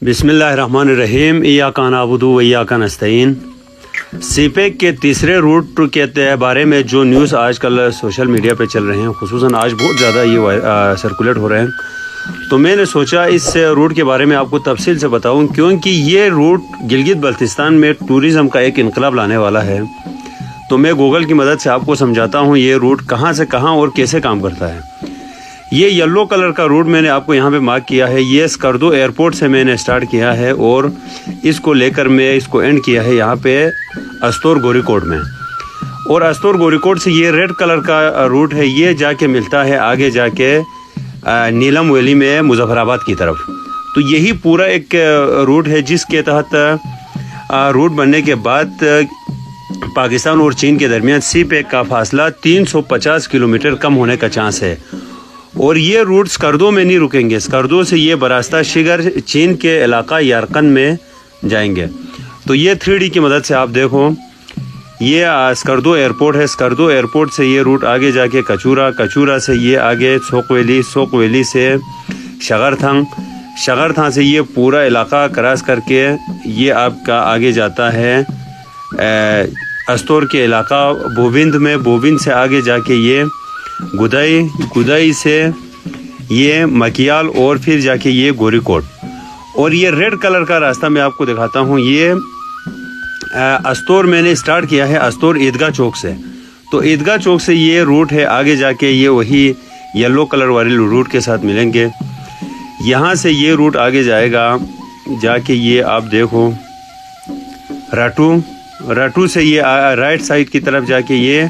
बिस्मिल्लाहिर्रहमानिर्रहीम इय्याका नअबुदु व इय्याका नस्तईन। सीपेक के तीसरे रूट के बारे में जो न्यूज़ आजकल सोशल मीडिया पे चल रहे हैं, खुसूसन आज बहुत ज़्यादा ये सर्कुलेट हो रहे हैं, तो मैंने सोचा इस रूट के बारे में आपको तफसील से बताऊं, क्योंकि ये रूट गिलगित बल्तिस्तान में टूरिज़म का एक इनकलाब लाने वाला है। तो मैं गूगल की मदद से आपको समझाता हूँ ये रूट कहाँ से कहाँ और कैसे काम करता है। ये येलो कलर का रूट मैंने आपको यहाँ पे मार्क किया है। ये स्कर्दो एयरपोर्ट से मैंने स्टार्ट किया है और इसको लेकर मैं इसको एंड किया है यहाँ पे अस्तोर गोरीकोट में। और अस्तोर गोरीकोट से ये रेड कलर का रूट है, ये जाके मिलता है आगे जाके नीलम वैली में मुजफ्फराबाद की तरफ। तो यही पूरा एक रूट है जिसके तहत रूट बनने के बाद पाकिस्तान और चीन के दरमियान सीपेक का फासला 350 किलोमीटर कम होने का चांस है। और ये रूट स्कर्दो में नहीं रुकेंगे, स्कर्दो से ये बरास्ता शिगर चीन के इलाका यारकन में जाएंगे। तो ये 3D की मदद से आप देखो, ये स्कर्दो एयरपोर्ट है। स्कर्दो एयरपोर्ट से ये रूट आगे जाके कचूरा, कचूरा से ये आगे सोक वैली से शगरथां से ये पूरा इलाका क्रॉस करके ये आपका आगे जाता है अस्तोर के इलाका बोबिंद में। बोबिंद से आगे जाके ये गुदाई से ये मकियाल और फिर जाके ये गोरीकोट। और ये रेड कलर का रास्ता मैं आपको दिखाता हूँ। ये अस्तोर मैंने स्टार्ट किया है अस्तोर ईदगाह चौक से। तो ईदगाह चौक से ये रूट है आगे जाके ये वही येलो कलर वाले रूट के साथ मिलेंगे। यहाँ से ये रूट आगे जाएगा जाके ये आप देखो राटू से ये राइट साइड की तरफ जाके ये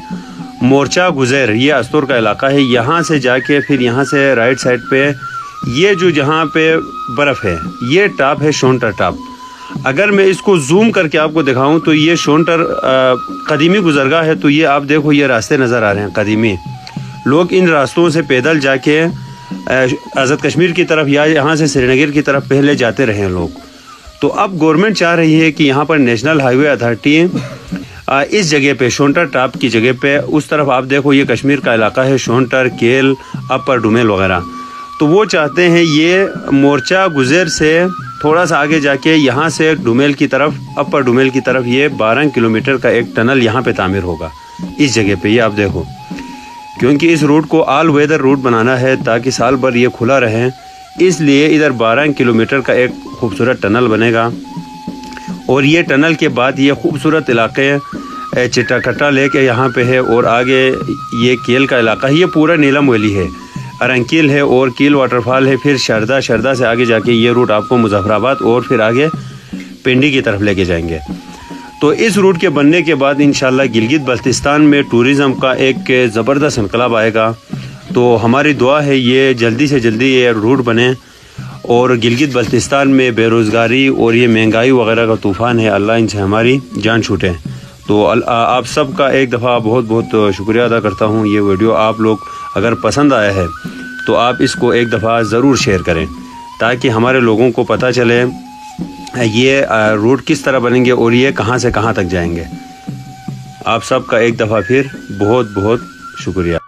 मोर्चा गुजर, ये अस्तोर का इलाका है। यहाँ से जाके फिर यहाँ से राइट साइड पे ये जो जहाँ पे बर्फ़ है ये टॉप है शोंटर टॉप। अगर मैं इसको जूम करके आपको दिखाऊं तो ये शोंटर कदीमी गुजरगाह है। तो ये आप देखो ये रास्ते नज़र आ रहे हैं कदीमी। लोग इन रास्तों से पैदल जाके आज़ाद कश्मीर की तरफ या यहाँ से श्रीनगर की तरफ पहले जाते रहे लोग। तो अब गवर्नमेंट चाह रही है कि यहाँ पर नेशनल हाईवे अथॉरिटी इस जगह पे शोंटर टॉप की जगह पे उस तरफ आप देखो ये कश्मीर का इलाका है, शोंटर, केल, अपर डुमेल वगैरह। तो वो चाहते हैं ये मोर्चा गुजर से थोड़ा सा आगे जाके यहाँ से डुमेल की तरफ, अपर डुमेल की तरफ ये 12 किलोमीटर का एक टनल यहाँ पे तामीर होगा इस जगह पे। ये आप देखो, क्योंकि इस रूट को ऑल वेदर रूट बनाना है ताकि साल भर ये खुला रहे, इसलिए इधर 12 किलोमीटर का एक खूबसूरत टनल बनेगा। और ये टनल के बाद ये खूबसूरत इलाके चिट्टाकट्टा लेके यहाँ पे है और आगे ये केल का इलाका है। ये पूरा नीलम वैली है, अरंकील है और कील वाटरफॉल है। फिर शरदा से आगे जाके ये रूट आपको मुजफ्फराबाद और फिर आगे पिंडी की तरफ लेके जाएंगे। तो इस रूट के बनने के बाद इंशाल्लाह गिलगित बल्तिस्तान में टूरिज़म का एक ज़बरदस्त इनकलाब आएगा। तो हमारी दुआ है ये जल्दी से जल्दी ये रूट बने और गिलगित बल्तिस्तान में बेरोज़गारी और ये महंगाई वगैरह का तूफ़ान है, अल्लाह इनसे हमारी जान छूटे। तो आप सब का एक दफ़ा बहुत बहुत शुक्रिया अदा करता हूँ। ये वीडियो आप लोग अगर पसंद आया है तो आप इसको एक दफ़ा ज़रूर शेयर करें ताकि हमारे लोगों को पता चले ये रूट किस तरह बनेंगे और ये कहाँ से कहाँ तक जाएंगे। आप सब का एक दफ़ा फिर बहुत बहुत शुक्रिया।